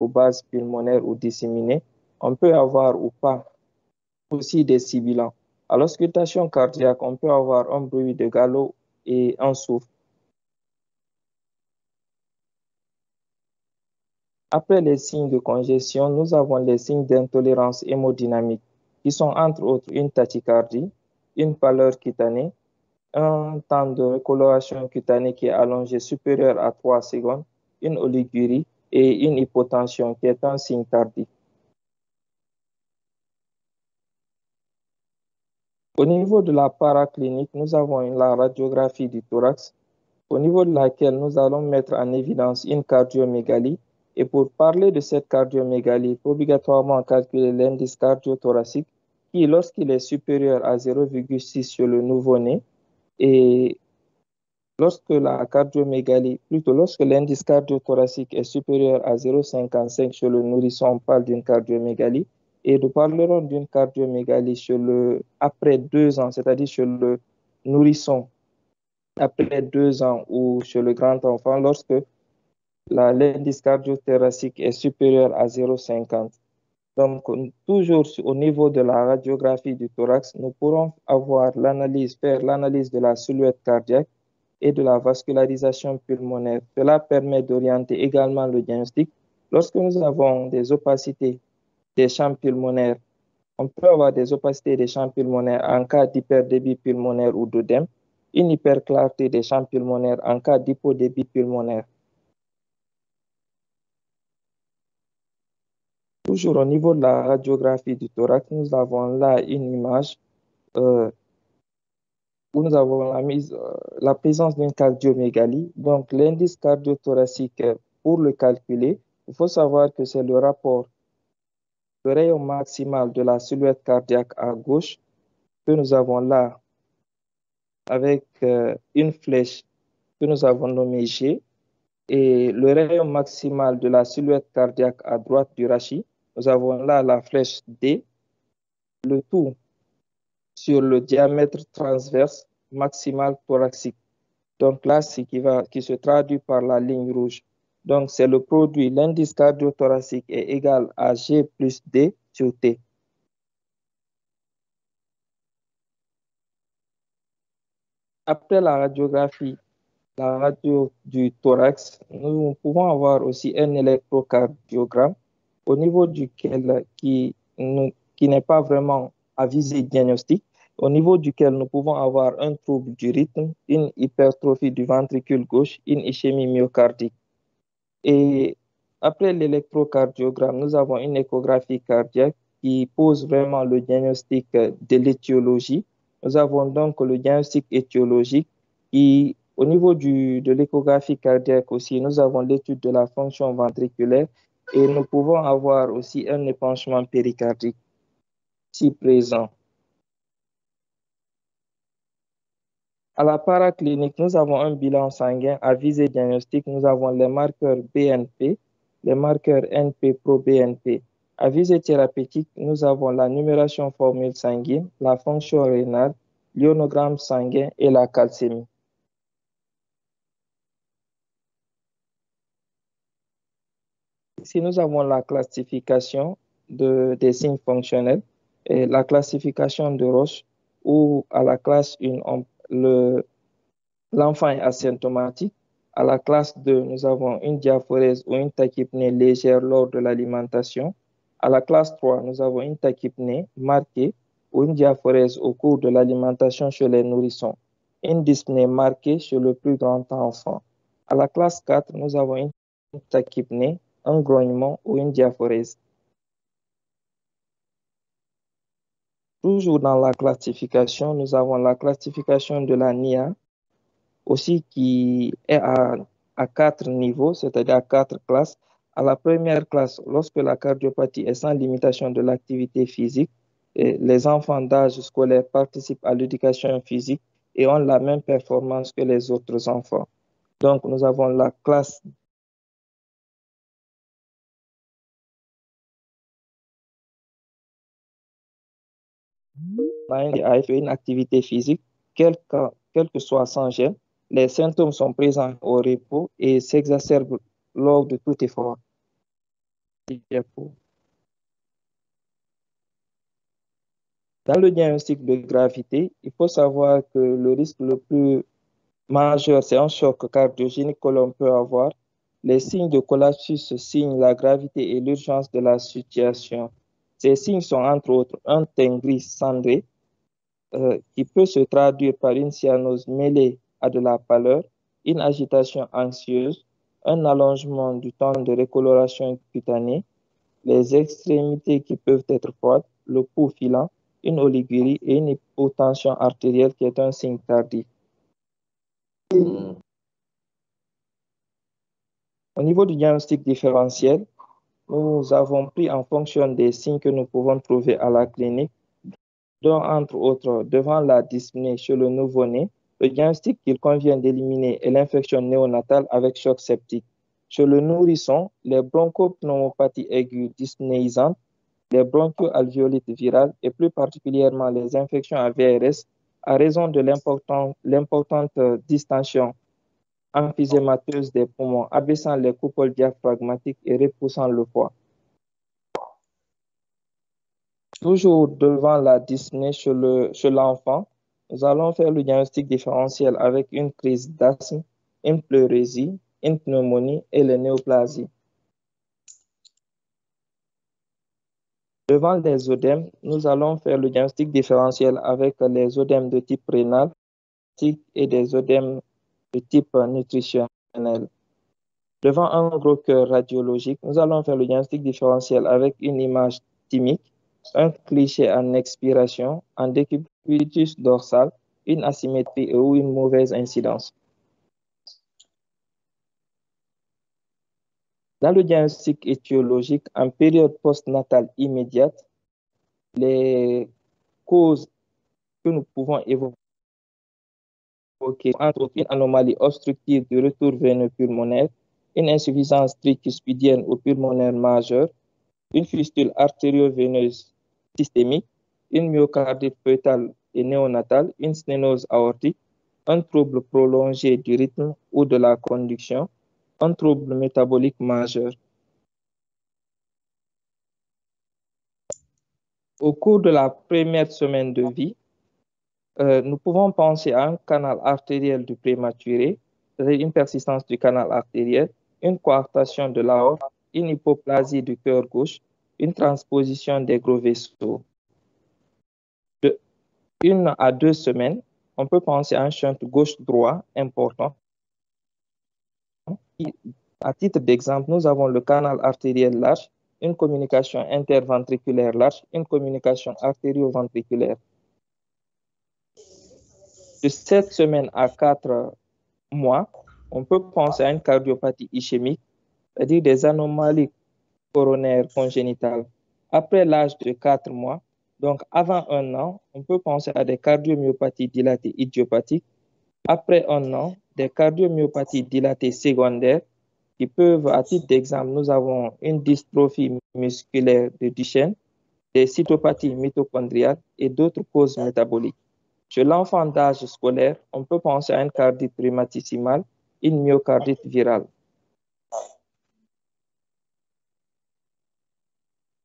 aux bases pulmonaires ou disséminées. On peut avoir ou pas aussi des sibilants. À l'auscultation cardiaque, on peut avoir un bruit de galop et un souffle. Après les signes de congestion, nous avons les signes d'intolérance hémodynamique, qui sont entre autres une tachycardie, une pâleur cutanée, un temps de recoloration cutanée qui est allongé supérieur à 3 secondes, une oligurie et une hypotension qui est un signe tardif. Au niveau de la paraclinique, nous avons la radiographie du thorax, au niveau de laquelle nous allons mettre en évidence une cardiomégalie. Et pour parler de cette cardiomégalie, il faut obligatoirement calculer l'indice cardiothoracique qui, lorsqu'il est supérieur à 0,6 sur le nouveau-né, et lorsque l'indice cardiothoracique est supérieur à 0,55 chez le nourrisson, on parle d'une cardiomégalie. Et nous parlerons d'une cardiomégalie après 2 ans, c'est-à-dire chez le nourrisson après 2 ans ou chez le grand enfant lorsque l'indice cardiothoracique est supérieur à 0,50. Donc, toujours au niveau de la radiographie du thorax, nous pourrons faire l'analyse de la silhouette cardiaque et de la vascularisation pulmonaire. Cela permet d'orienter également le diagnostic. Lorsque nous avons des opacités des champs pulmonaires, on peut avoir des opacités des champs pulmonaires en cas d'hyperdébit pulmonaire ou d'œdème, une hyperclarté des champs pulmonaires en cas d'hypodébit pulmonaire. Toujours au niveau de la radiographie du thorax, nous avons là une image euh, où nous avons la présence d'une cardiomégalie. Donc, l'indice cardiothoracique, pour le calculer, il faut savoir que c'est le rapport de rayon maximal de la silhouette cardiaque à gauche que nous avons là avec une flèche que nous avons nommée G et le rayon maximal de la silhouette cardiaque à droite du rachis. Nous avons là la flèche D, le tout sur le diamètre transverse maximal thoracique. Donc là, c'est qui se traduit par la ligne rouge. Donc c'est le produit, l'indice cardiothoracique est égal à G plus D sur T. Après la radiographie, la radio du thorax, nous pouvons avoir aussi un électrocardiogramme au niveau duquel, qui n'est pas vraiment à visée diagnostique, au niveau duquel nous pouvons avoir un trouble du rythme, une hypertrophie du ventricule gauche, une ischémie myocardique. Et après l'électrocardiogramme, nous avons une échographie cardiaque qui pose vraiment le diagnostic de l'étiologie. Nous avons donc le diagnostic étiologique qui, au niveau de l'échographie cardiaque aussi, nous avons l'étude de la fonction ventriculaire et nous pouvons avoir aussi un épanchement péricardique si présent. À la paraclinique, nous avons un bilan sanguin à visée diagnostique. Nous avons les marqueurs BNP, les marqueurs NP-proBNP. À visée thérapeutique, nous avons la numération formule sanguine, la fonction rénale, l'ionogramme sanguin et la calcémie. Ici, nous avons la classification des signes fonctionnels et la classification de Roche où à la classe 1, l'enfant est asymptomatique. À la classe 2, nous avons une diaphorèse ou une tachypnée légère lors de l'alimentation. À la classe 3, nous avons une tachypnée marquée ou une diaphorèse au cours de l'alimentation chez les nourrissons. Une dyspnée marquée chez le plus grand enfant. À la classe 4, nous avons une tachypnée, un grognement ou une diaphorèse. Toujours dans la classification, nous avons la classification de la NIA, aussi qui est à 4 niveaux, c'est-à-dire à 4 classes. À la première classe, lorsque la cardiopathie est sans limitation de l'activité physique, les enfants d'âge scolaire participent à l'éducation physique et ont la même performance que les autres enfants. Donc, nous avons la classe qui a fait une activité physique, quel que soit sans gêne. Les symptômes sont présents au repos et s'exacerbent lors de tout effort. diapo. Dans le diagnostic de gravité, il faut savoir que le risque le plus majeur, c'est un choc cardiogénique que l'on peut avoir. Les signes de collapsus signent la gravité et l'urgence de la situation. Ces signes sont entre autres un teint gris cendré qui peut se traduire par une cyanose mêlée à de la pâleur, une agitation anxieuse, un allongement du temps de récoloration cutanée, les extrémités qui peuvent être froides, le pouls filant, une oligurie et une hypotension artérielle qui est un signe tardif. Au niveau du diagnostic différentiel, nous avons pris en fonction des signes que nous pouvons trouver à la clinique, dont entre autres, devant la dyspnée chez le nouveau-né, le diagnostic qu'il convient d'éliminer est l'infection néonatale avec choc septique. Chez le nourrisson, les bronchopneumopathies aiguës dyspnéisantes, les bronchoalvéolites virales et plus particulièrement les infections à VRS à raison de l'importante distension emphysémateuse des poumons, abaissant les coupoles diaphragmatiques et repoussant le foie. Toujours devant la dyspnée chez l'enfant, nous allons faire le diagnostic différentiel avec une crise d'asthme, une pleurésie, une pneumonie et les néoplasies. Devant les œdèmes, nous allons faire le diagnostic différentiel avec les œdèmes de type rénal et des œdèmes de type nutritionnel. Devant un gros cœur radiologique, nous allons faire le diagnostic différentiel avec une image thymique, un cliché en expiration, un décubitus dorsal, une asymétrie ou une mauvaise incidence. Dans le diagnostic étiologique, en période postnatale immédiate, les causes que nous pouvons évoquer entre autres une anomalie obstructive du retour veineux pulmonaire, une insuffisance tricuspidienne ou pulmonaire majeure, une fistule artério-veineuse systémique, une myocardite fœtale et néonatale, une sténose aortique, un trouble prolongé du rythme ou de la conduction, un trouble métabolique majeur. Au cours de la première semaine de vie, nous pouvons penser à un canal artériel du prématuré, c'est-à-dire une persistance du canal artériel, une coartation de l'aorte, une hypoplasie du cœur gauche, une transposition des gros vaisseaux. De 1 à 2 semaines, on peut penser à un shunt gauche-droit important. À titre d'exemple, nous avons le canal artériel large, une communication interventriculaire large, une communication artério-ventriculaire. De 7 semaines à 4 mois, on peut penser à une cardiopathie ischémique, c'est-à-dire des anomalies coronaires congénitales. Après l'âge de 4 mois, donc avant 1 an, on peut penser à des cardiomyopathies dilatées idiopathiques. Après 1 an, des cardiomyopathies dilatées secondaires qui peuvent, à titre d'exemple, nous avons une dystrophie musculaire de Duchenne, des cytopathies mitochondriales et d'autres causes métaboliques. Chez l'enfant d'âge scolaire, on peut penser à une cardite rhumatismale, une myocardite virale.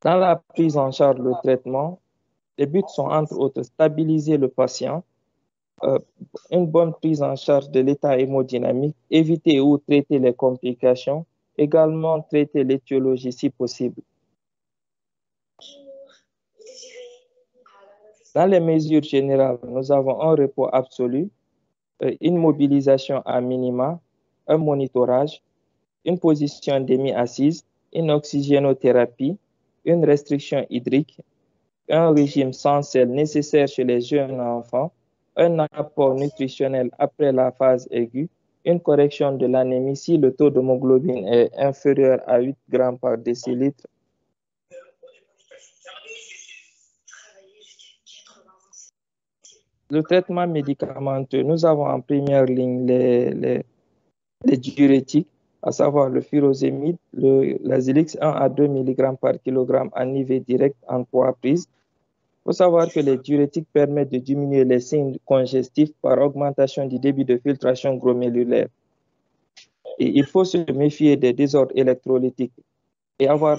Dans la prise en charge, le traitement, les buts sont entre autres stabiliser le patient, une bonne prise en charge de l'état hémodynamique, éviter ou traiter les complications, également traiter l'étiologie si possible. Dans les mesures générales, nous avons un repos absolu, une mobilisation à minima, un monitorage, une position demi-assise, une oxygénothérapie, une restriction hydrique, un régime sans sel nécessaire chez les jeunes enfants, un apport nutritionnel après la phase aiguë, une correction de l'anémie si le taux d'hémoglobine est inférieur à 8 grammes par décilitre. Le traitement médicamenteux, nous avons en première ligne les diurétiques, à savoir le furosémide, l'azélix 1 à 2 mg par kg en IV direct en 3 prises. Il faut savoir que les diurétiques permettent de diminuer les signes congestifs par augmentation du débit de filtration glomérulaire. Et il faut se méfier des désordres électrolytiques et avoir